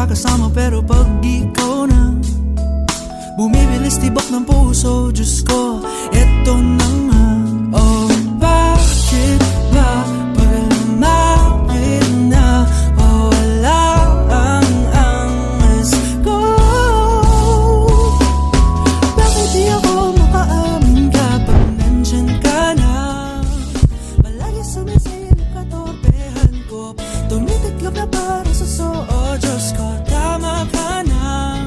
nakakasama pero pag ikaw na bumibilis tibok ng puso, Diyos ko, eto na nga. Oh, bakit ba pag lumapit na wala ang angas ko? Bakit di ako makaamin kapag nandyan ka na? Palagi sumisilip ka, torpehan ko, tumitiklop na para sa soo, Diyos ko, tama ka na.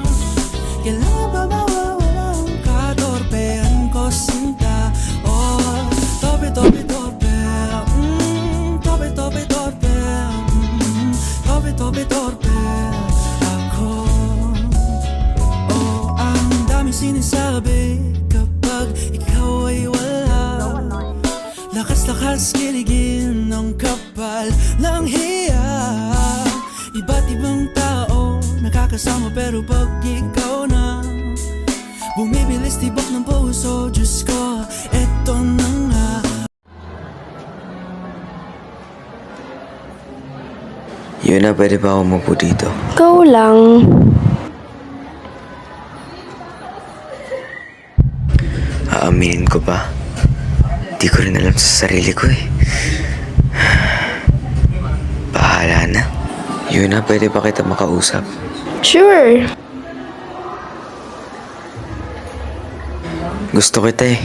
Kailangan ba mawawala ang katorpehan ko, sinta? Oh, torpe, torpe, torpe, torpe, torpe, torpe, torpe, torpe, torpe ako. Oh, ang daming sinasabi kapag ikaw ay wala. Lakas-lakas kiligin ng kapal ng hiya. Iba't ibang tao nakakasama pero pag ikaw na bumibilis tibok ng puso, Diyos ko, eto na nga. Yun na, pwede ba ako umupo dito? Go lang. Aaminin ko ba? Di ko rin alam sa sarili ko eh. Bahala na. Yun na, pwede ba kita makausap? Sure. Gusto kita eh.